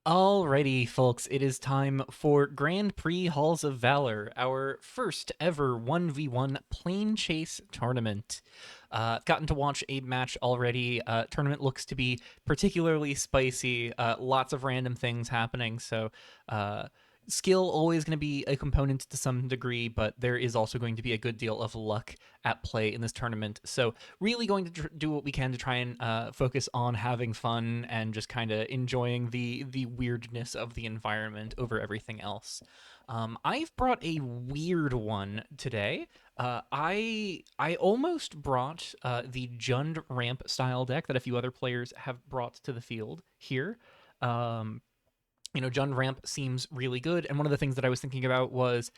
Alrighty, folks, it is time for Grand Prix Halls of Valor, our first ever 1v1 plane chase tournament. Gotten to watch a match already. Tournament looks to be particularly spicy, lots of random things happening, so uh, skill always going to be a component to some degree, but there is also going to be a good deal of luck at play in this tournament. So, really going to do what we can to try and focus on having fun and just kind of enjoying the weirdness of the environment over everything else. I've brought a weird one today. I almost brought the Jund ramp style deck that a few other players have brought to the field here. Um, Jund ramp seems really good, and one of the things that I was thinking about was,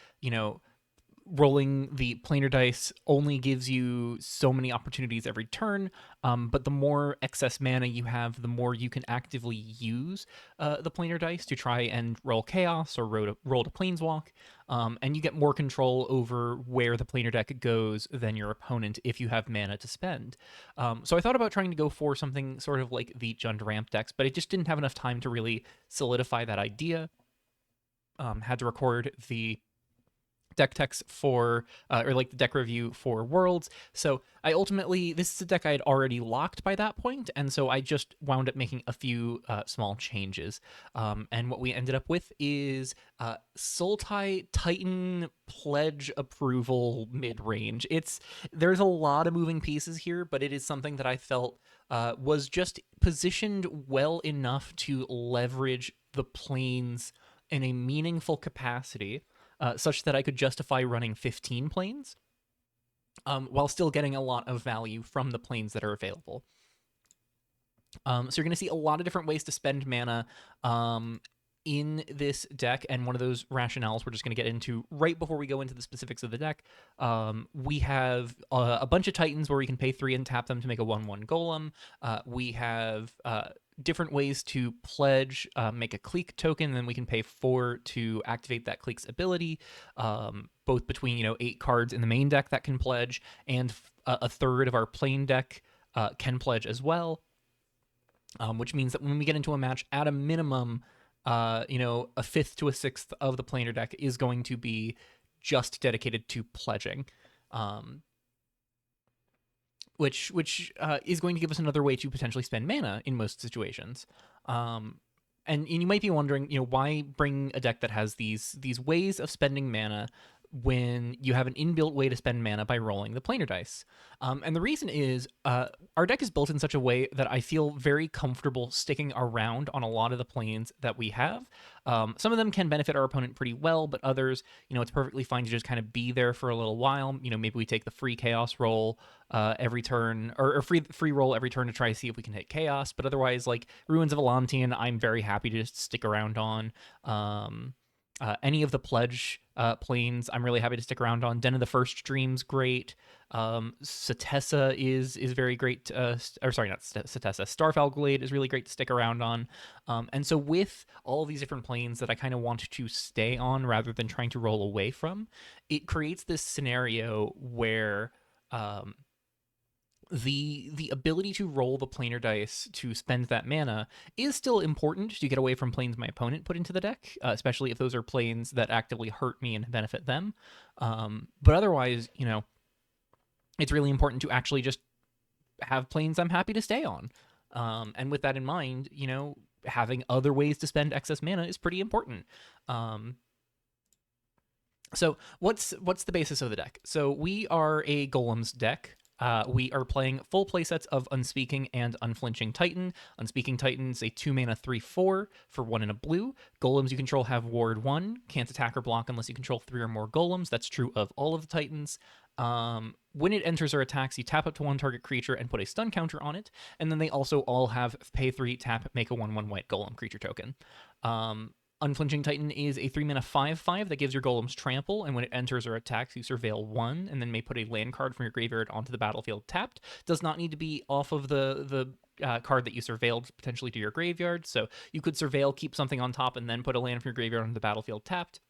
rolling the planar dice only gives you so many opportunities every turn, but the more excess mana you have, the more you can actively use the planar dice to try and roll chaos or roll to planeswalk, and you get more control over where the planar deck goes than your opponent if you have mana to spend. So I thought about trying to go for something sort of like the Jund ramp decks, but I just didn't have enough time to really solidify that idea. Had to record the deck text for or like the deck review for Worlds. So I ultimately, this is a deck I had already locked by that point, and so I just wound up making a few small changes. And what we ended up with is Sultai Titan Pledge Approval mid range. There's a lot of moving pieces here, but it is something that I felt was just positioned well enough to leverage the planes in a meaningful capacity, such that I could justify running 15 planes, while still getting a lot of value from the planes that are available. So you're going to see a lot of different ways to spend mana in this deck, and one of those rationales we're just going to get into right before we go into the specifics of the deck. We have a bunch of Titans where we can pay 3 and tap them to make a 1/1 Golem. We have different ways to pledge, make a clique token, and then we can pay 4 to activate that clique's ability, both between 8 cards in the main deck that can pledge, and a third of our plain deck can pledge as well, which means that when we get into a match, at a minimum, a fifth to a sixth of the planar deck is going to be just dedicated to pledging, which is going to give us another way to potentially spend mana in most situations. And you might be wondering, why bring a deck that has these ways of spending mana when you have an inbuilt way to spend mana by rolling the planar dice. And the reason is our deck is built in such a way that I feel very comfortable sticking around on a lot of the planes that we have. Some of them can benefit our opponent pretty well, but others, it's perfectly fine to just kind of be there for a little while. Maybe we take the free chaos roll every turn, or free roll every turn to try to see if we can hit chaos. But otherwise, like Ruins of Elantian, I'm very happy to just stick around on. Any of the pledge planes, I'm really happy to stick around on. Den of the First Dream's great. Satessa is very great. Or sorry, not Satessa. Starfall Glade is really great to stick around on. And so with all these different planes that I kind of want to stay on rather than trying to roll away from, it creates this scenario where the ability to roll the planar dice to spend that mana is still important to get away from planes my opponent put into the deck, especially if those are planes that actively hurt me and benefit them. But otherwise, it's really important to actually just have planes I'm happy to stay on. And with that in mind, having other ways to spend excess mana is pretty important. So what's the basis of the deck? So we are a Golems deck. We are playing full playsets of Unspeaking and Unflinching Titan. Unspeaking Titan's a 2-mana 3/4 for 1 and a blue. Golems you control have Ward 1, can't attack or block unless you control 3 or more Golems. That's true of all of the Titans. When it enters or attacks, you tap up to 1 target creature and put a stun counter on it. And then they also all have pay 3, tap, make a 1/1 white Golem creature token. Unflinching Titan is a 3-mana 5/5 that gives your golems trample, and when it enters or attacks, you surveil 1, and then may put a land card from your graveyard onto the battlefield tapped. Does not need to be off of the card that you surveilled potentially to your graveyard, so you could surveil, keep something on top, and then put a land from your graveyard onto the battlefield tapped.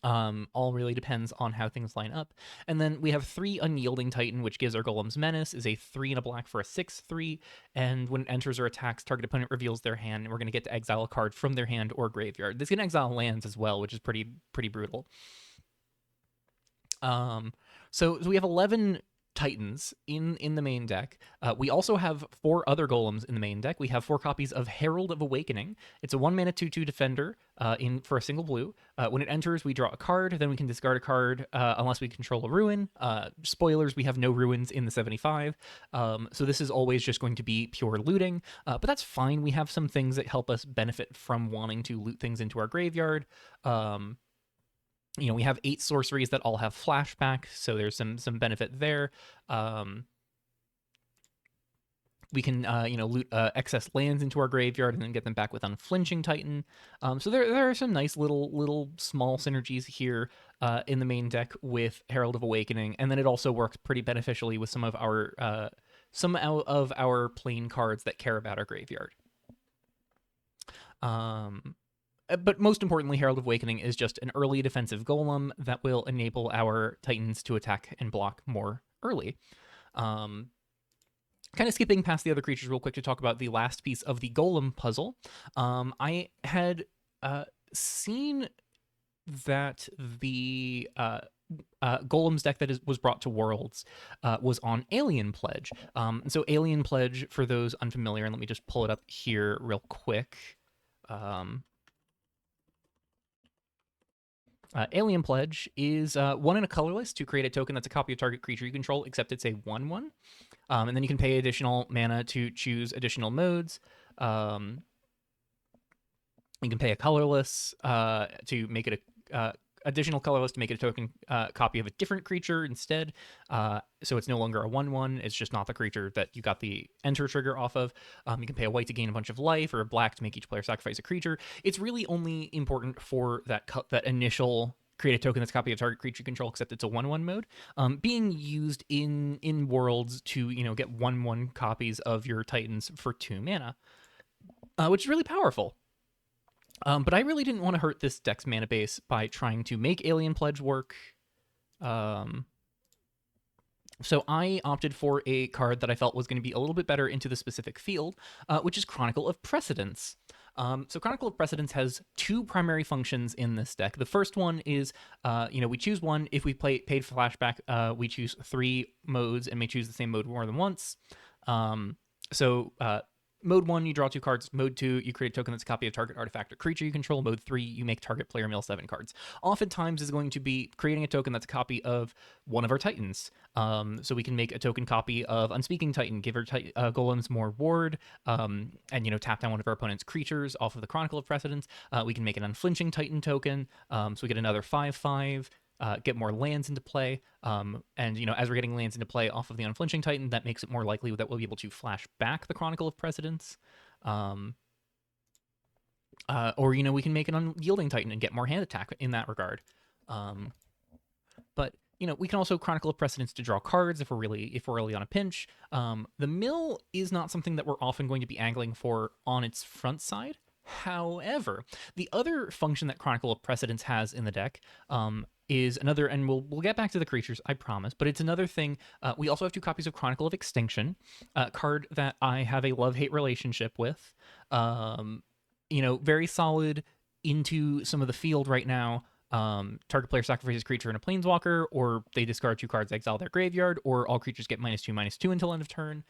All really depends on how things line up. And then we have 3 Unyielding Titan, which gives our Golem's Menace, is a 3 and a black for a 6/3. And when it enters or attacks, target opponent reveals their hand, and we're going to get to exile a card from their hand or graveyard. This can exile lands as well, which is pretty brutal. So we have 11 Titans in the main deck. We also have 4 other golems in the main deck. We have 4 copies of Herald of Awakening. It's a 1 mana 2/2 defender in for a single blue. When it enters, we draw a card. Then we can discard a card unless we control a ruin. Spoilers: we have no ruins in the 75. So this is always just going to be pure looting. But that's fine. We have some things that help us benefit from wanting to loot things into our graveyard. We have 8 sorceries that all have flashback, so there's some benefit there. We can loot excess lands into our graveyard and then get them back with Unflinching Titan. So there are some nice little small synergies here in the main deck with Herald of Awakening, and then it also works pretty beneficially with some of our plain cards that care about our graveyard. But most importantly, Herald of Awakening is just an early defensive golem that will enable our Titans to attack and block more early. Kind of skipping past the other creatures real quick to talk about the last piece of the golem puzzle. I had seen that the Golem's deck that was brought to Worlds was on Alien Pledge. So Alien Pledge, for those unfamiliar, and let me just pull it up here real quick. Alien Pledge is 1 in a colorless to create a token that's a copy of target creature you control, except it's a 1/1. And then you can pay additional mana to choose additional modes. You can pay a colorless to make it a additional colorless to make it a token copy of a different creature instead. So it's no longer a 1/1. It's just not the creature that you got the enter trigger off of. You can pay a white to gain a bunch of life, or a black to make each player sacrifice a creature. It's really only important for that initial create a token that's a copy of target creature control, except it's a 1/1 mode, being used in Worlds to get 1/1 copies of your Titans for 2 mana, which is really powerful. But I really didn't want to hurt this deck's mana base by trying to make Alien Pledge work. So I opted for a card that I felt was going to be a little bit better into the specific field, which is Chronicle of Precedence. So Chronicle of Precedence has 2 primary functions in this deck. The first one is, we choose one. If we paid flashback, we choose 3 modes and may choose the same mode more than once. Mode 1, you draw 2 cards. Mode 2, you create a token that's a copy of target artifact or creature you control. Mode 3, you make target player mill 7 cards. Oftentimes is going to be creating a token that's a copy of one of our Titans. So we can make a token copy of Unspeaking Titan, give our golems more ward, and tap down one of our opponent's creatures off of the Chronicle of Precedence. We can make an Unflinching Titan token, so we get another 5/5. Get more lands into play, and as we're getting lands into play off of the Unflinching Titan, that makes it more likely that we'll be able to flash back the Chronicle of Precedence, or we can make an Unyielding Titan and get more hand attack in that regard. But we can also Chronicle of Precedence to draw cards if we're really on a pinch. The mill is not something that we're often going to be angling for on its front side. However, the other function that Chronicle of Precedence has in the deck is another, and we'll get back to the creatures, I promise, but it's another thing. We also have 2 copies of Chronicle of Extinction, a card that I have a love-hate relationship with. Very solid into some of the field right now. Target player sacrifices creature in a planeswalker, or they discard 2 cards, exile their graveyard, or all creatures get -2/-2 until end of turn.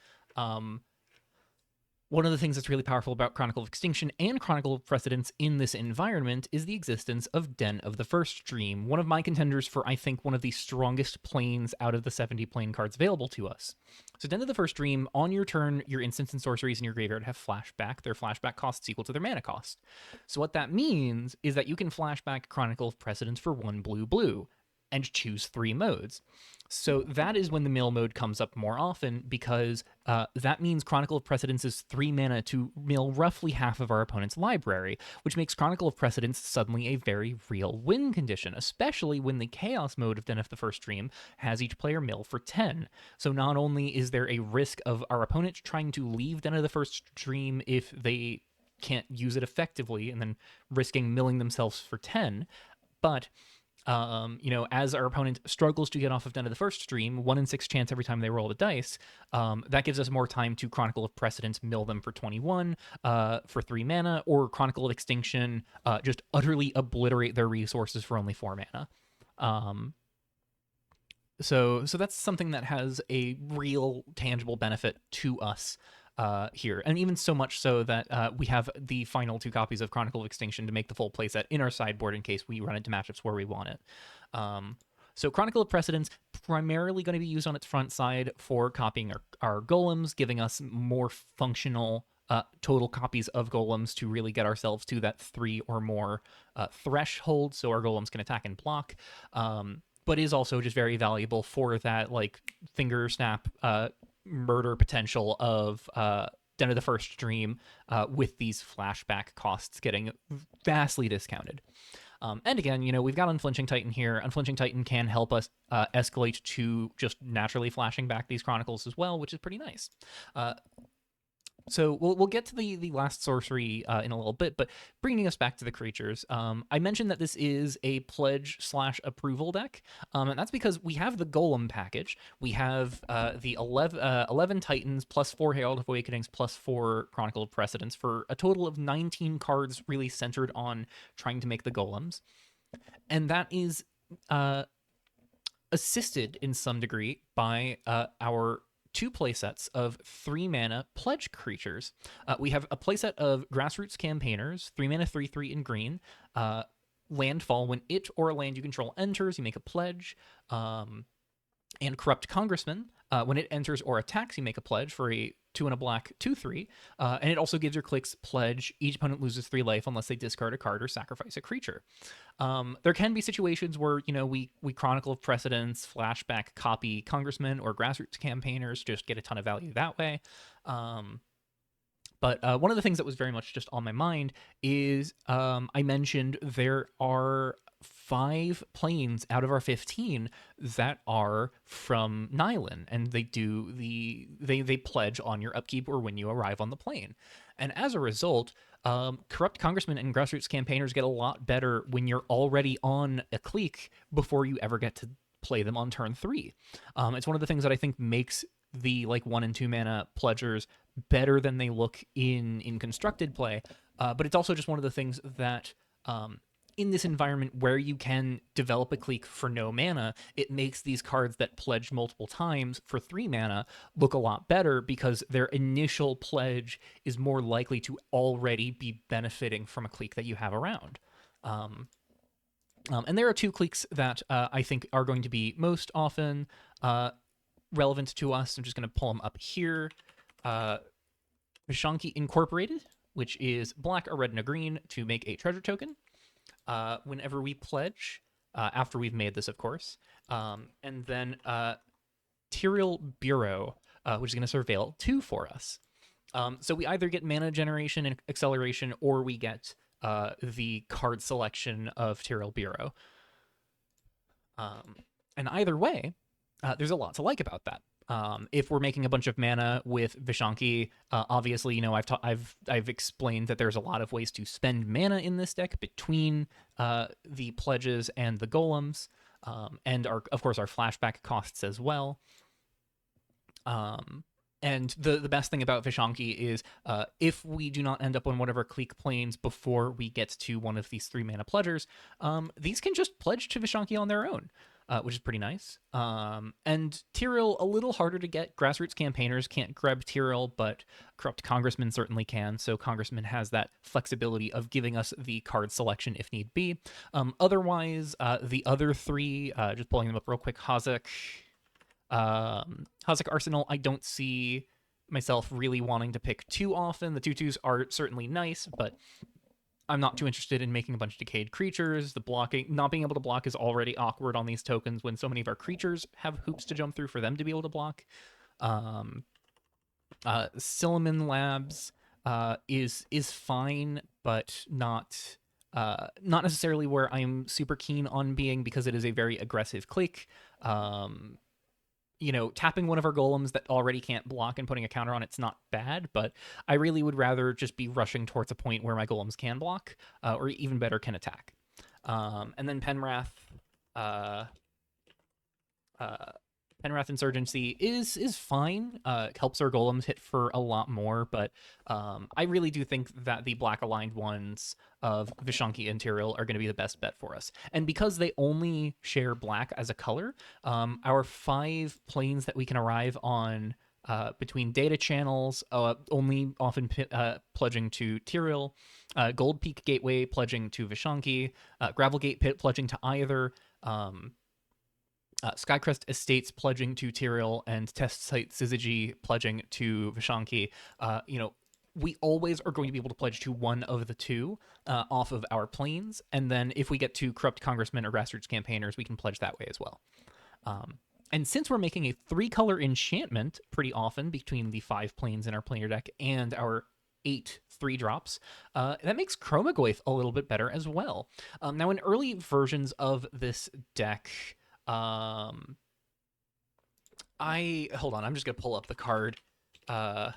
One of the things that's really powerful about Chronicle of Extinction and Chronicle of Precedence in this environment is the existence of Den of the First Dream, one of my contenders for, I think, one of the strongest planes out of the 70 plane cards available to us. So Den of the First Dream, on your turn, your instants and sorceries in your graveyard have flashback. Their flashback costs equal to their mana cost. So what that means is that you can flashback Chronicle of Precedence for 1 blue, and choose 3 modes. So that is when the mill mode comes up more often, because that means Chronicle of Precedence is 3 mana to mill roughly half of our opponent's library, which makes Chronicle of Precedence suddenly a very real win condition, especially when the Chaos mode of Den of the First Dream has each player mill for 10. So not only is there a risk of our opponent trying to leave Den of the First Dream if they can't use it effectively and then risking milling themselves for 10, but As our opponent struggles to get off of Den of the First Stream, 1 in 6 chance every time they roll the dice, that gives us more time to Chronicle of Precedence, mill them for 21 for 3 mana, or Chronicle of Extinction, just utterly obliterate their resources for only 4 mana. So that's something that has a real tangible benefit to us here, and even so much so that we have the final 2 copies of Chronicle of Extinction to make the full playset in our sideboard in case we run into matchups where we want it. So Chronicle of Precedence, primarily going to be used on its front side for copying our golems, giving us more functional total copies of golems to really get ourselves to that 3 or more threshold, so our golems can attack and block. But is also just very valuable for that like finger snap murder potential of Den of the First Stream with these flashback costs getting vastly discounted. And again, we've got Unflinching Titan here. Unflinching Titan can help us escalate to just naturally flashing back these Chronicles as well, which is pretty nice. So we'll get to the last sorcery in a little bit, but bringing us back to the creatures, I mentioned that this is a pledge/approval deck, and that's because we have the Golem package. We have the 11 Titans plus 4 Herald of Awakenings plus 4 Chronicle of Precedence for a total of 19 cards really centered on trying to make the Golems. And that is assisted in some degree by our 2 playsets of 3 mana pledge creatures. We have a playset of Grassroots Campaigners, 3 mana, 3/3 in green. Landfall, when it or a land you control enters, you make a pledge. And Corrupt Congressman, when it enters or attacks, you make a pledge for a 2 and a black 2/3. And it also gives your clicks pledge. Each opponent loses 3 life unless they discard a card or sacrifice a creature. There can be situations where, we Chronicle of Precedence, flashback, copy Congressman or Grassroots Campaigners, just get a ton of value that way. But one of the things that was very much just on my mind is I mentioned there are 5 planes out of our 15 that are from Nylon, and they pledge on your upkeep or when you arrive on the plane. And as a result, Corrupt Congressmen and Grassroots Campaigners get a lot better when you're already on a clique before you ever get to play them on turn 3. It's one of the things that I think makes the 1 and 2 mana pledgers better than they look in constructed play, but it's also just one of the things that in this environment where you can develop a clique for no mana, it makes these cards that pledge multiple times for 3 mana look a lot better because their initial pledge is more likely to already be benefiting from a clique that you have around. And there are 2 cliques that I think are going to be most often relevant to us. I'm just going to pull them up here. Vishanki Incorporated, which is black, a red, and a green to make a treasure token. Whenever we pledge, after we've made this, of course. And then Tyrael Bureau, which is going to surveil 2 for us. So we either get mana generation and acceleration, or we get the card selection of Tyrael Bureau. And either way, there's a lot to like about that. If we're making a bunch of mana with Vishanki, obviously, I've explained that there's a lot of ways to spend mana in this deck between the pledges and the golems, and of course our flashback costs as well. And the best thing about Vishanki is if we do not end up on one of our clique planes before we get to one of these 3 mana pledgers, these can just pledge to Vishanki on their own. Which is pretty nice. And Tyrael, a little harder to get. Grassroots Campaigners can't grab Tyrael, but Corrupt Congressman certainly can. So Congressman has that flexibility of giving us the card selection if need be. Otherwise, the other 3, just pulling them up real quick, Hazak Arsenal, I don't see myself really wanting to pick too often. The 2/2s are certainly nice, but I'm not too interested in making a bunch of decayed creatures. The blocking, not being able to block is already awkward on these tokens when so many of our creatures have hoops to jump through for them to be able to block. Silliman Labs is fine, but not necessarily where I'm super keen on being, because it is a very aggressive clique. Tapping one of our golems that already can't block and putting a counter on it's not bad, but I really would rather just be rushing towards a point where my golems can block, or even better, can attack. And then Penwrath, uh, uh, Penwrath Insurgency is fine. Helps our golems hit for a lot more, but I really do think that the black aligned ones of Vishanki and Tyrael are going to be the best bet for us. And because they only share black as a color, our 5 planes that we can arrive on between data channels, only often pledging to Tyrael, Gold Peak Gateway pledging to Vishanki, Gravel Gate Pit pledging to either. Skycrest Estates pledging to Tyrael, and Test Site Syzygy pledging to Vishanki. We always are going to be able to pledge to one of the two off of our planes, and then if we get to Corrupt Congressmen or Grassroots Campaigners, we can pledge that way as well. And since we're making a 3-color enchantment pretty often between the 5 planes in our planar deck and our 8 3-drops, that makes Chromagoyf a little bit better as well. Now, in early versions of this deck, hold on, I'm just gonna pull up the card. I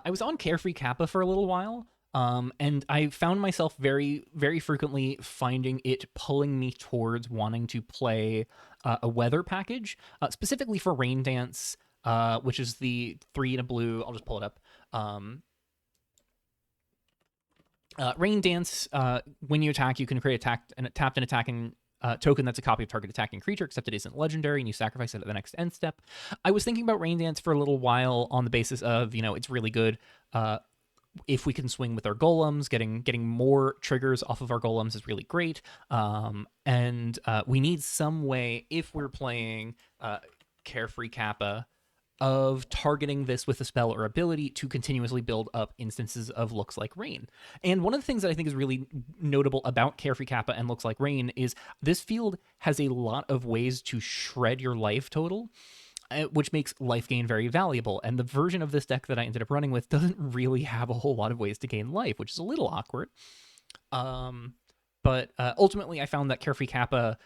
was on Carefree Kappa for a little while, and I found myself very, very frequently finding it pulling me towards wanting to play a weather package, specifically for Rain Dance, which is the 3 and a blue. I'll just pull it up. Rain Dance, when you attack, you can create tapped and attacking token that's a copy of target attacking creature, except it isn't legendary, and you sacrifice it at the next end step. I was thinking about Rain Dance for a little while on the basis of, it's really good if we can swing with our golems. Getting more triggers off of our golems is really great. And we need some way, if we're playing Carefree Kappa, of targeting this with a spell or ability to continuously build up instances of Looks Like Rain. And one of the things that I think is really notable about Carefree Kappa and Looks Like Rain is this field has a lot of ways to shred your life total, which makes life gain very valuable. And the version of this deck that I ended up running with doesn't really have a whole lot of ways to gain life, which is a little awkward. But ultimately, I found that Carefree Kappa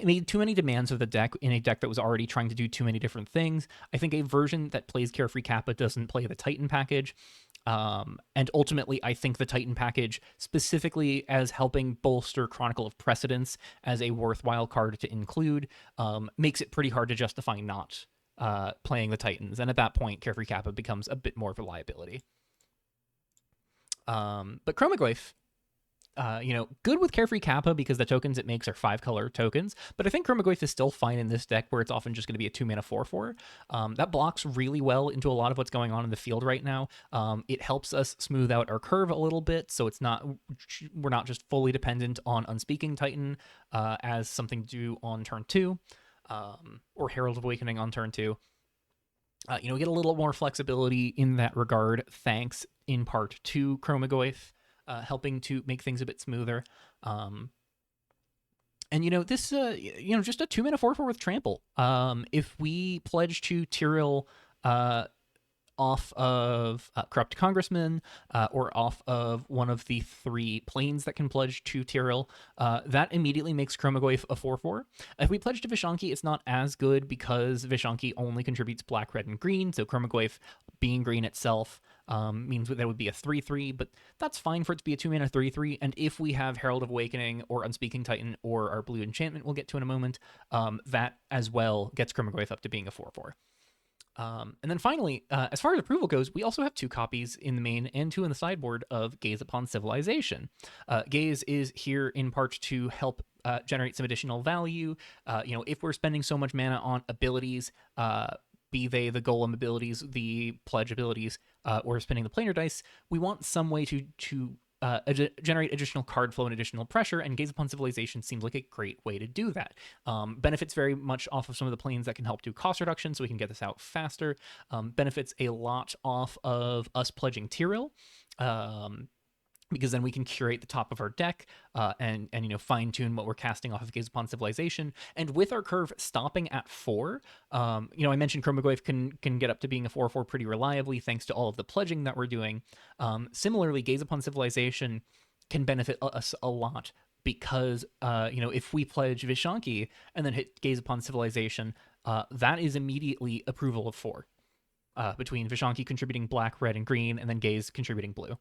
made too many demands of the deck in a deck that was already trying to do too many different things. I think a version that plays Carefree Kappa doesn't play the Titan package. And ultimately, I think the Titan package, specifically as helping bolster Chronicle of Precedence as a worthwhile card to include, makes it pretty hard to justify not playing the Titans. And at that point, Carefree Kappa becomes a bit more of a liability. But Chromagoyf, good with Carefree Kappa because the tokens it makes are 5-color tokens, but I think Chromagoyf is still fine in this deck where it's often just going to be a 2-mana 4/4. That blocks really well into a lot of what's going on in the field right now. It helps us smooth out our curve a little bit, so we're not just fully dependent on Unspeaking Titan as something to do on turn 2, or Herald of Awakening on turn 2. We get a little more flexibility in that regard, thanks in part to Chromagoyf. Helping to make things a bit smoother. And this, just a 2-mana 4/4 with Trample. If we pledge to Tyrael off of Corrupt Congressman or off of one of the 3 planes that can pledge to Tyrael, that immediately makes Chromagoyf a 4/4. If we pledge to Vishanki, it's not as good because Vishanki only contributes black, red, and green, so Chromagoyf being green itself means that would be a 3/3, but that's fine for it to be a 2-mana 3/3, and if we have Herald of Awakening or Unspeaking Titan or our blue enchantment we'll get to in a moment, that as well gets Chromagoyf up to being a 4/4. And then finally, as far as approval goes, we also have 2 copies in the main and 2 in the sideboard of Gaze Upon Civilization. Gaze is here in part to help generate some additional value. If we're spending so much mana on abilities, be they the golem abilities, the pledge abilities, or spinning the planar dice, we want some way to generate additional card flow and additional pressure, and Gaze Upon Civilization seems like a great way to do that. Benefits very much off of some of the planes that can help do cost reduction, so we can get this out faster. Benefits a lot off of us pledging Tyrael, because then we can curate the top of our deck and fine tune what we're casting off of Gaze Upon Civilization. And with our curve stopping at 4, I mentioned Chromagoyf can get up to being a 4/4 pretty reliably thanks to all of the pledging that we're doing. Similarly, Gaze Upon Civilization can benefit us a lot because if we pledge Vishanki and then hit Gaze Upon Civilization, that is immediately approval of 4 between Vishanki contributing black, red, and green, and then Gaze contributing blue.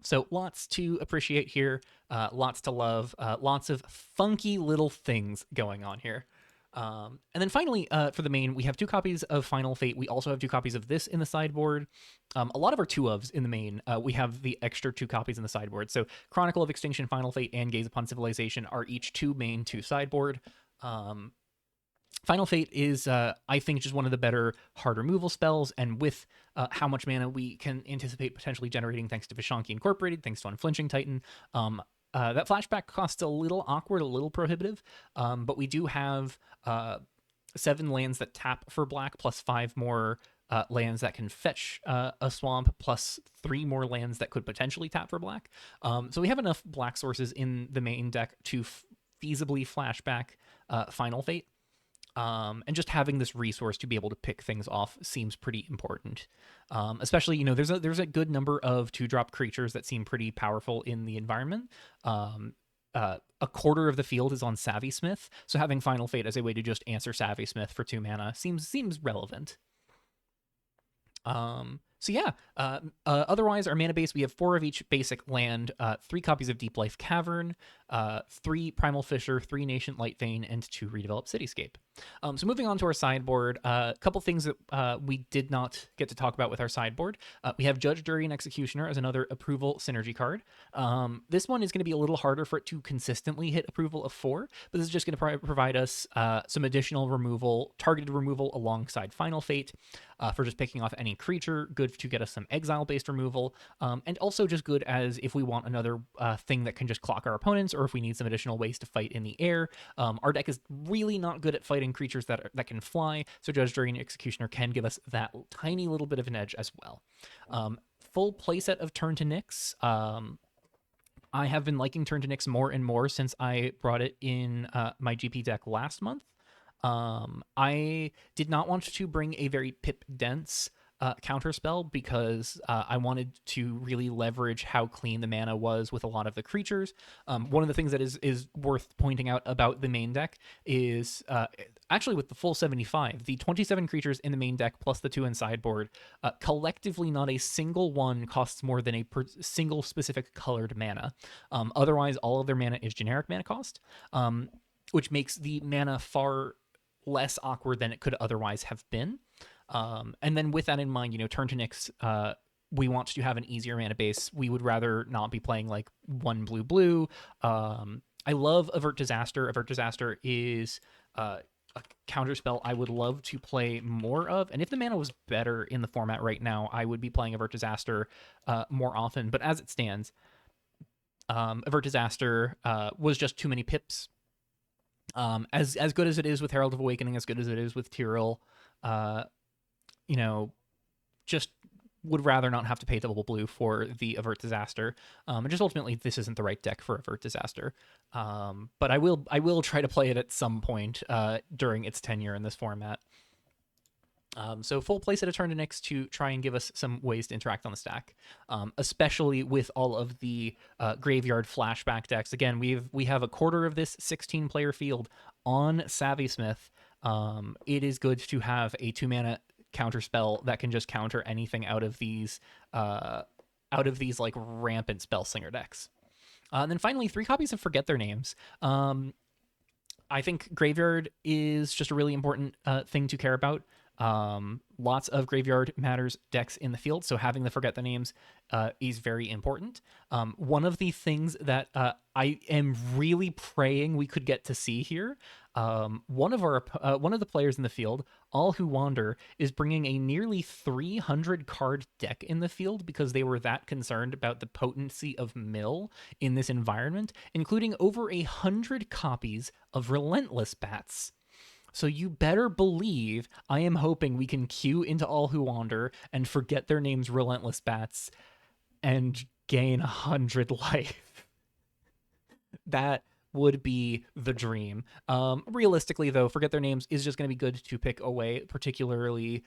So lots to appreciate here, lots to love, lots of funky little things going on here. And then finally, for the main, we have 2 copies of Final Fate. We also have 2 copies of this in the sideboard. A lot of our 2-ofs in the main, we have the extra 2 copies in the sideboard. So Chronicle of Extinction, Final Fate, and Gaze Upon Civilization are each 2 main, 2 sideboard. Final Fate is, I think, just one of the better hard removal spells, and with how much mana we can anticipate potentially generating thanks to Vishanki Incorporated, thanks to Unflinching Titan, that flashback costs a little awkward, a little prohibitive, but we do have 7 lands that tap for black, plus 5 more lands that can fetch a swamp, plus 3 more lands that could potentially tap for black. So we have enough black sources in the main deck to feasibly flashback Final Fate. And just having this resource to be able to pick things off seems pretty important. Especially, there's a good number of 2-drop creatures that seem pretty powerful in the environment. A quarter of the field is on Savvy Smith, so having Final Fate as a way to just answer Savvy Smith for 2 mana seems relevant. So yeah, otherwise our mana base, we have 4 of each basic land, 3 copies of Deep Life Cavern, 3 Primal Fissure, 3 Nascent Light Vein, and 2 Redeveloped Cityscape. So moving on to our sideboard, a couple things that we did not get to talk about with our sideboard. We have Judge, Jury, and Executioner as another approval synergy card. This one is going to be a little harder for it to consistently hit approval of 4, but this is just going to provide us some additional removal, targeted removal alongside Final Fate, for just picking off any creature, good to get us some exile-based removal, and also just good as if we want another thing that can just clock our opponents, or if we need some additional ways to fight in the air. Our deck is really not good at fighting creatures that can fly, so Judge, Jury, and Executioner can give us that tiny little bit of an edge as well. Full playset of Turn to Nyx. I have been liking Turn to Nyx more and more since I brought it in my GP deck last month. I did not want to bring a very pip dense counterspell because I wanted to really leverage how clean the mana was with a lot of the creatures. One of the things that is worth pointing out about the main deck is actually with the full 75, the 27 creatures in the main deck plus the 2 in sideboard, collectively not a single one costs more than a single specific colored mana. Otherwise, all of their mana is generic mana cost, which makes the mana far less awkward than it could otherwise have been. And then with that in mind, Turn to Nyx, we want to have an easier mana base. We would rather not be playing like 1 blue. I love Avert Disaster. Avert Disaster is a counterspell I would love to play more of. And if the mana was better in the format right now, I would be playing Avert Disaster more often. But as it stands, Avert Disaster was just too many pips. As good as it is with Herald of Awakening, as good as it is with Tyrell, just would rather not have to pay double blue for the Avert Disaster. And just ultimately, this isn't the right deck for Avert Disaster. But I will try to play it at some point during its tenure in this format. So full playset of Turn to Nyx to try and give us some ways to interact on the stack, especially with all of the graveyard flashback decks. Again, we have a quarter of this 16-player field on Savvy Smith. It is good to have a 2-mana counter spell that can just counter anything out of these like rampant Spellslinger decks. And then finally, 3 copies of Forget Their Names. I think graveyard is just a really important thing to care about. Lots of graveyard matters decks in the field, so having the Forget the Names is very important. One of the things that I am really praying we could get to see here, one of the players in the field, All Who Wander, is bringing a nearly 300 card deck in the field because they were that concerned about the potency of mill in this environment, including over 100 copies of Relentless Bats. So you better believe I am hoping we can queue into All Who Wander and Forget Their Names Relentless Bats and gain 100 life. That would be the dream. Realistically, though, Forget Their Names is just going to be good to pick away particularly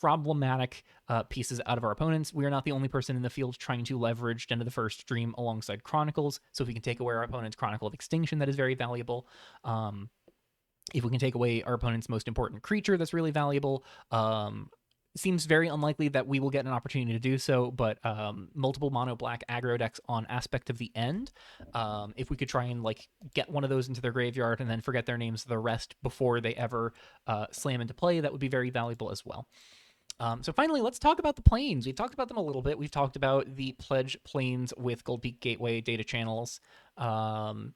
problematic pieces out of our opponents. We are not the only person in the field trying to leverage Den of the First Dream alongside Chronicles, so if we can take away our opponent's Chronicle of Extinction, that is very valuable. If we can take away our opponent's most important creature, that's really valuable. seems very unlikely that we will get an opportunity to do so, but multiple mono black aggro decks on Aspect of the End. If we could try and like get one of those into their graveyard and then forget their names the rest before they ever slam into play, that would be very valuable as well. So finally, let's talk about the planes. We've talked about them a little bit. We've talked about the pledge planes with Gold Peak Gateway, data channels, Gravelgate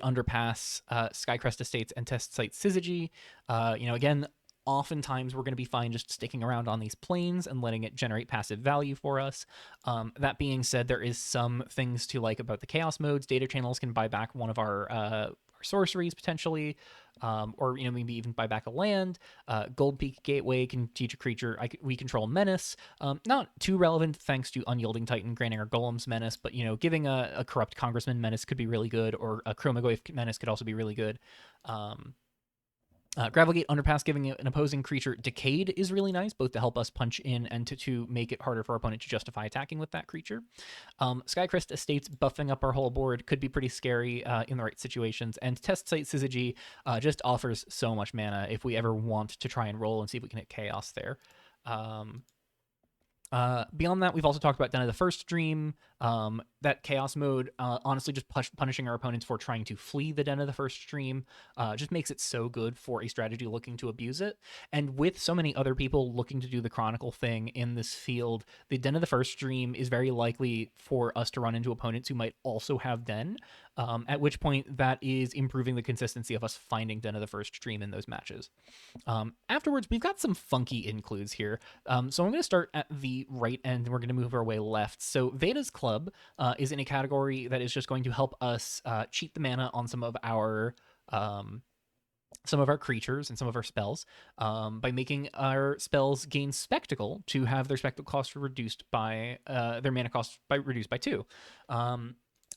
Underpass, Skycrest Estates, and Test Site Syzygy. Again, oftentimes we're going to be fine just sticking around on these planes and letting it generate passive value for us. That being said, there is some things to like about the chaos modes. Data channels can buy back one of our sorceries potentially, or maybe even buy back a land. Gold Peak Gateway can teach a creature we control menace. Not too relevant thanks to Unyielding Titan granting our golems menace, but giving a corrupt congressman menace could be really good, or a Chromagoyf menace could also be really good. Gravelgate Underpass giving an opposing creature Decayed is really nice, both to help us punch in and to make it harder for our opponent to justify attacking with that creature. Skycrest Estates buffing up our whole board could be pretty scary in the right situations, and Test Site Syzygy just offers so much mana if we ever want to try and roll and see if we can hit Chaos there. Beyond that, we've also talked about Den of the First Dream. That Chaos mode, honestly, just punishing our opponents for trying to flee the Den of the First Dream, just makes it so good for a strategy looking to abuse it. And with so many other people looking to do the Chronicle thing in this field, the Den of the First Dream is very likely for us to run into opponents who might also have Den, at which point that is improving the consistency of us finding Den of the First Dream in those matches. Afterwards, we've got some funky includes here. So I'm going to start at the right end, and we're going to move our way left. So Veda's Club is in a category that is just going to help us cheat the mana on some of our creatures and some of our spells by making our spells gain Spectacle to have their Spectacle cost reduced by their mana cost reduced by 2.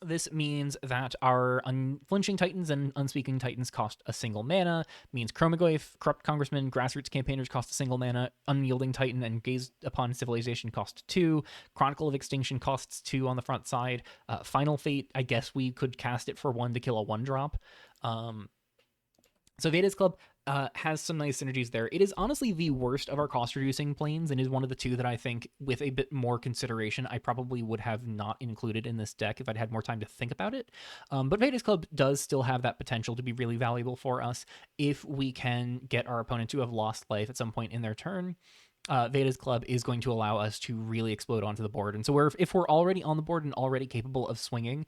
This means that our Unflinching Titans and Unspeaking Titans cost a single mana, means Chromagoyf, Corrupt Congressman, Grassroots Campaigners cost a single mana, Unyielding Titan and Gaze Upon Civilization cost 2, Chronicle of Extinction costs 2 on the front side, Final Fate, I guess we could cast it for 1 to kill a 1-drop. So Veda's Club has some nice synergies there. It is honestly the worst of our cost-reducing planes and is one of the two that I think, with a bit more consideration, I probably would have not included in this deck if I'd had more time to think about it. But Veda's Club does still have that potential to be really valuable for us if we can get our opponent to have lost life at some point in their turn. Veda's Club is going to allow us to really explode onto the board. And so if we're already on the board and already capable of swinging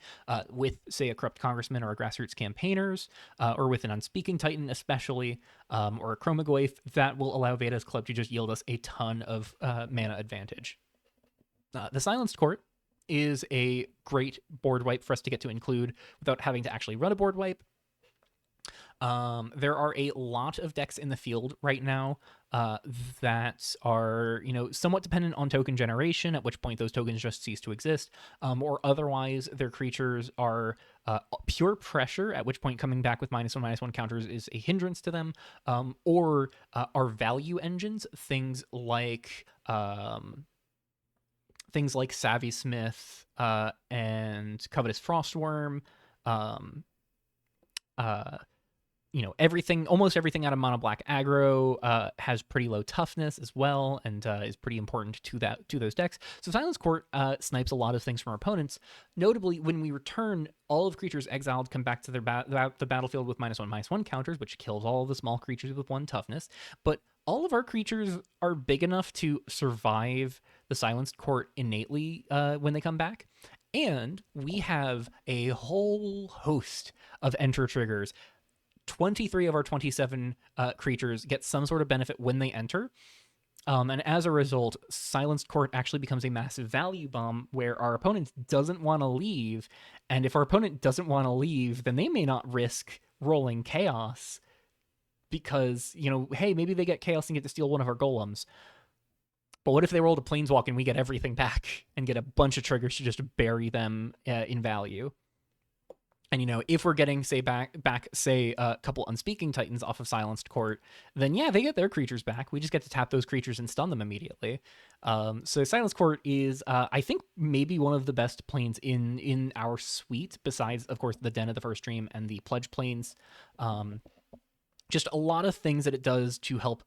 with, say, a Corrupt Congressman or a Grassroots Campaigners, or with an Unspeaking Titan especially, or a Chromagoyf, that will allow Veda's Club to just yield us a ton of mana advantage. The Silenced Court is a great board wipe for us to get to include without having to actually run a board wipe. There are a lot of decks in the field right now that are, somewhat dependent on token generation, at which point those tokens just cease to exist, or otherwise their creatures are pure pressure, at which point coming back with -1/-1 counters is a hindrance to them, or are value engines, things like Savvy Smith and Covetous Frostworm, almost everything out of mono black aggro has pretty low toughness as well, and is pretty important to those decks. So Silence Court snipes a lot of things from our opponents. Notably, when we return, all of creatures exiled come back to the battlefield with -1/-1 counters, which kills all of the small creatures with 1 toughness. But all of our creatures are big enough to survive the Silenced Court innately when they come back. And we have a whole host of enter triggers. 23 of our 27 creatures get some sort of benefit when they enter. And as a result, Silenced Court actually becomes a massive value bomb where our opponent doesn't want to leave. And if our opponent doesn't want to leave, then they may not risk rolling Chaos because, hey, maybe they get Chaos and get to steal one of our golems. But what if they roll a Planeswalk and we get everything back and get a bunch of triggers to just bury them in value? And, if we're getting, say, back a couple Unspeaking Titans off of Silenced Court, then yeah, they get their creatures back. We just get to tap those creatures and stun them immediately. So Silenced Court is, I think, maybe one of the best planes in our suite, besides, of course, the Den of the First Dream and the Pledge planes. Just a lot of things that it does to help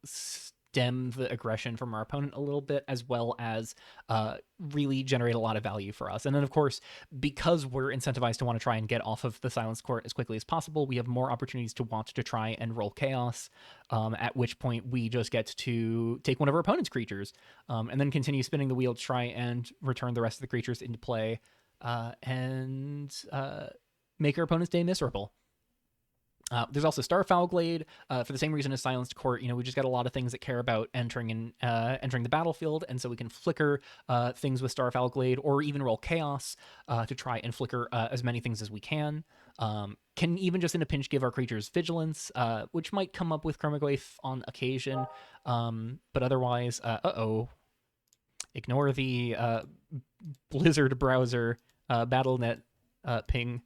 stem the aggression from our opponent a little bit, as well as really generate a lot of value for us. And then, of course, because we're incentivized to want to try and get off of the Silence Court as quickly as possible, we have more opportunities to want to try and roll Chaos, at which point we just get to take one of our opponent's creatures, and then continue spinning the wheel to try and return the rest of the creatures into play, and make our opponent's day miserable. There's also Starfowl Glade, for the same reason as Silenced Court. We just got a lot of things that care about entering the battlefield, and so we can flicker things with Starfowl Glade, or even roll Chaos to try and flicker as many things as we can. Can even just in a pinch give our creatures Vigilance, which might come up with Chromaglyph on occasion, but otherwise, ignore the Blizzard browser BattleNet ping.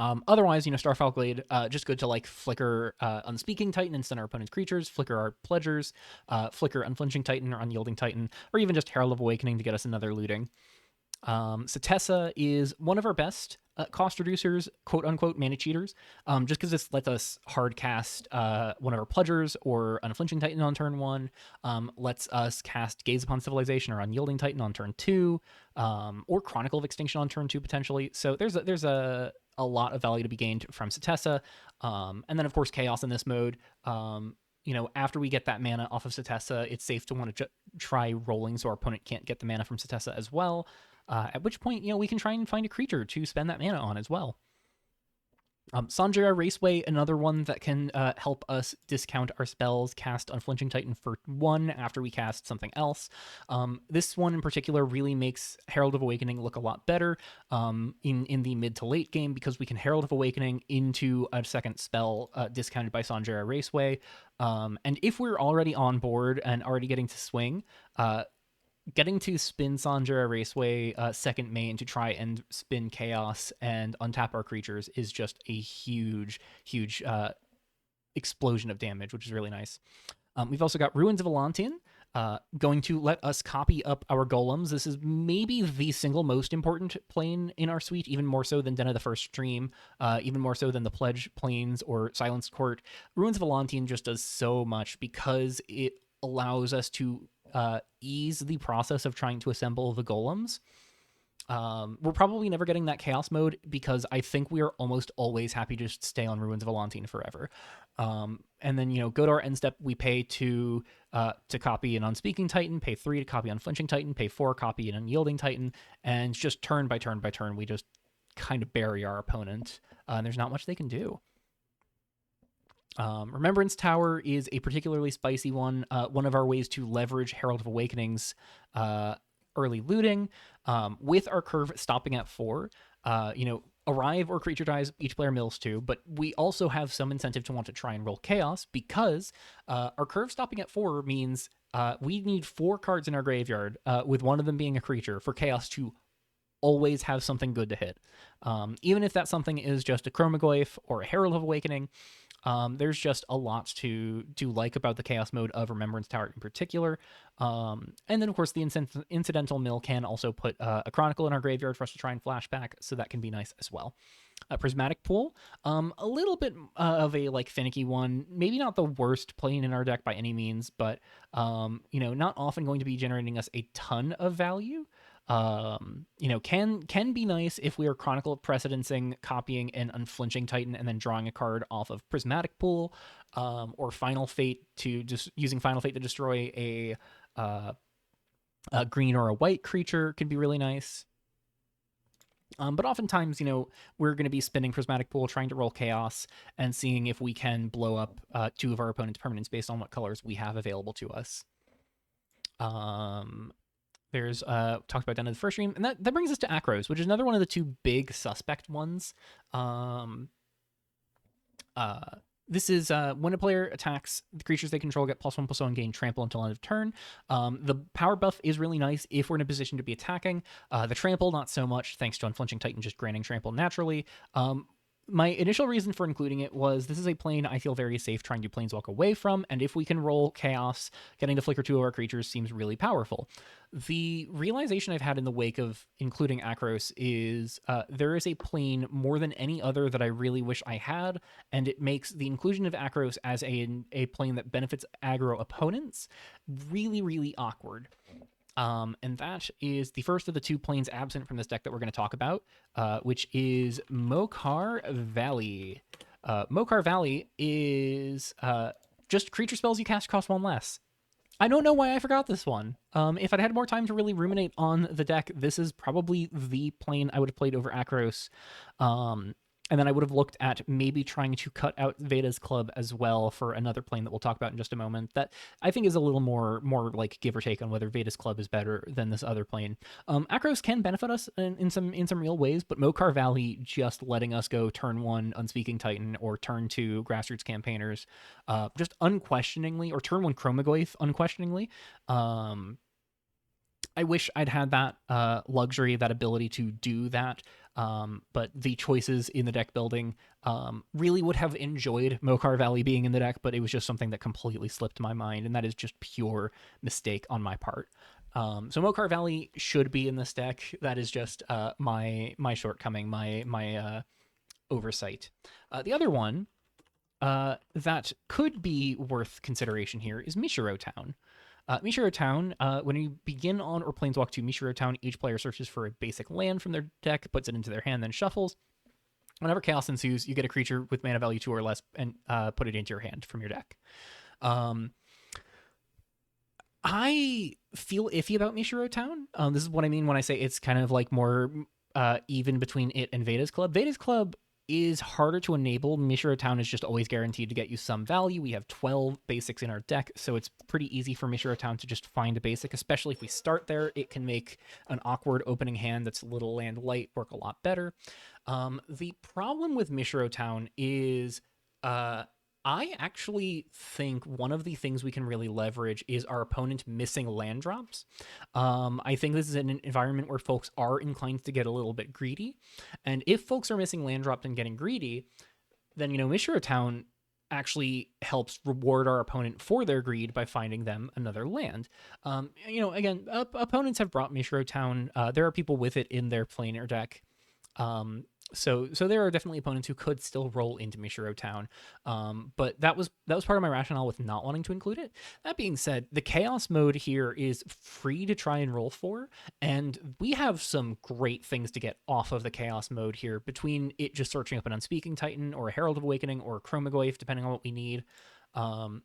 Otherwise, Starfowl Glade, just good to like flicker Unspeaking Titan and stun our opponent's creatures, flicker our Pledgers, flicker Unflinching Titan or Unyielding Titan, or even just Herald of Awakening to get us another looting. Setessa is one of our best cost reducers, quote unquote, mana cheaters, just because this lets us hard cast one of our Pledgers or Unflinching Titan on turn 1, lets us cast Gaze Upon Civilization or Unyielding Titan on turn 2, or Chronicle of Extinction on turn 2 potentially. So there's a lot of value to be gained from Setessa, and then of course Chaos in this mode. After we get that mana off of Setessa, it's safe to want to try rolling so our opponent can't get the mana from Setessa as well. At which point, we can try and find a creature to spend that mana on as well. Sanjaya Raceway, another one that can help us discount our spells, cast Unflinching Titan for 1 after we cast something else. This one in particular really makes Herald of Awakening look a lot better in the mid to late game, because we can Herald of Awakening into a second spell discounted by Sanjaya Raceway. And if we're already on board and already getting to swing, getting to spin Sanjaya Raceway second main to try and spin Chaos and untap our creatures is just a huge explosion of damage, which is really nice. We've also got Ruins of Elantian, going to let us copy up our golems. This is maybe the single most important plane in our suite, even more so than Den of the First Stream, even more so than the Pledge planes or Silenced Court. Ruins of Elantian just does so much because it allows us to ease the process of trying to assemble the golems. We're probably never getting that Chaos mode, because I think we are almost always happy to just stay on Ruins of Elantian forever. And then, go to our end step, we pay to copy an Unspeaking Titan, pay 3 to copy Unflinching Titan, pay 4 copy an Unyielding Titan, and just turn by turn by turn, we just kind of bury our opponent, and there's not much they can do. Remembrance Tower is a particularly spicy one. One of our ways to leverage Herald of Awakening's early looting. With our curve stopping at 4, arrive or creature dies, each player mills 2, but we also have some incentive to want to try and roll Chaos, because our curve stopping at 4 means we need 4 cards in our graveyard, with one of them being a creature, for Chaos to always have something good to hit. Even if that something is just a Chromaglyph or a Herald of Awakening, there's just a lot to like about the Chaos mode of Remembrance Tower in particular. And then, of course, the incidental mill can also put a Chronicle in our graveyard for us to try and flashback, so that can be nice as well. Prismatic Pool, a little bit of a finicky one, maybe not the worst plane in our deck by any means, but not often going to be generating us a ton of value. Can be nice if we are Chronicle of Precedencing, copying an Unflinching Titan, and then drawing a card off of Prismatic Pool, or Final Fate using Final Fate to destroy a green or a white creature could be really nice. But oftentimes, we're going to be spinning Prismatic Pool, trying to roll Chaos, and seeing if we can blow up 2 of our opponent's permanents based on what colors we have available to us. There's talked about down in the first stream, and that brings us to Acros, which is another one of the 2 big suspect ones. This is when a player attacks, the creatures they control get +1/+1 and gain trample until end of turn. The power buff is really nice if we're in a position to be attacking. The trample, not so much, thanks to Unflinching Titan just granting trample naturally. my initial reason for including it was this is a plane I feel very safe trying to planeswalk away from, and if we can roll Chaos, getting to flicker two of our creatures seems really powerful. The realization I've had in the wake of including Akros is there is a plane more than any other that I really wish I had, and it makes the inclusion of Akros as a plane that benefits aggro opponents really, really awkward. And that is the first of the two planes absent from this deck that we're going to talk about, which is Mokar Valley. Mokar Valley is just creature spells you cast cost one less. I don't know why I forgot this one. If I'd had more time to really ruminate on the deck, this is probably the plane I would have played over Akros. And then I would have looked at maybe trying to cut out Veda's Club as well for another plane that we'll talk about in just a moment. That I think is a little more like give or take on whether Veda's Club is better than this other plane. Akros can benefit us in some real ways, but Mokar Valley just letting us go turn one Unspeaking Titan or turn two Grassroots Campaigners, just unquestioningly, or turn one Chromagoyf unquestioningly. I wish I'd had that luxury, that ability to do that. But the choices in the deck building really would have enjoyed Mokar Valley being in the deck, but it was just something that completely slipped my mind, and that is just pure mistake on my part. So Mokar Valley should be in this deck. That is just my shortcoming, my oversight. The other one that could be worth consideration here is Mishiro Town. Mishiro Town, when you begin on or planeswalk to Mishiro Town, each player searches for a basic land from their deck, puts it into their hand, then shuffles. Whenever chaos ensues, you get a creature with mana value 2 or less and put it into your hand from your deck. I feel iffy about Mishiro Town. This is what I mean when I say it's kind of like more even between it and Veda's Club. Veda's Club is harder to enable. Mishiro Town is just always guaranteed to get you some value. We have 12 basics in our deck, so it's pretty easy for Mishiro Town to just find a basic, especially if we start there. It can make an awkward opening hand that's a little land light work a lot better. The problem with Mishiro Town is I actually think one of the things we can really leverage is our opponent missing land drops. I think this is an environment where folks are inclined to get a little bit greedy. And if folks are missing land drops and getting greedy, then, Mishiro Town actually helps reward our opponent for their greed by finding them another land. Again, opponents have brought Mishiro Town. There are people with it in their planar deck. So there are definitely opponents who could still roll into Mishiro Town, but that was part of my rationale with not wanting to include it. That being said, the Chaos mode here is free to try and roll for, and we have some great things to get off of the Chaos mode here, between it just searching up an Unspeaking Titan or a Herald of Awakening or a Chromagoyf, depending on what we need. And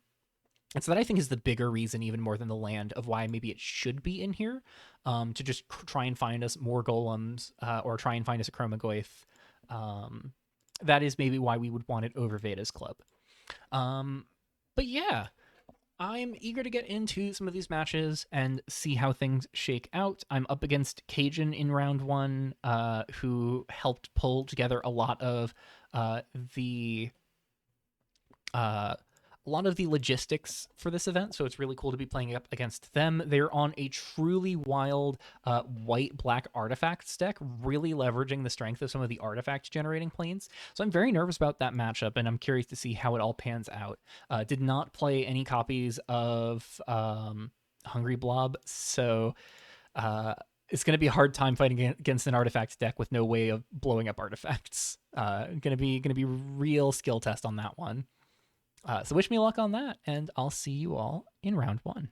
so that I think is the bigger reason, even more than the land, of why maybe it should be in here, to just try and find us more golems or try and find us a Chromagoyf. That is maybe why we would want it over Veda's Club. But yeah, I'm eager to get into some of these matches and see how things shake out. I'm up against Cajun in round one, who helped pull together a lot of the logistics for this event, so it's really cool to be playing up against them. They're on a truly wild white-black artifacts deck, really leveraging the strength of some of the artifact-generating planes. So I'm very nervous about that matchup, and I'm curious to see how it all pans out. Did not play any copies of Hungry Blob, so it's going to be a hard time fighting against an artifact deck with no way of blowing up artifacts. Gonna be real skill test on that one. So wish me luck on that, and I'll see you all in round one.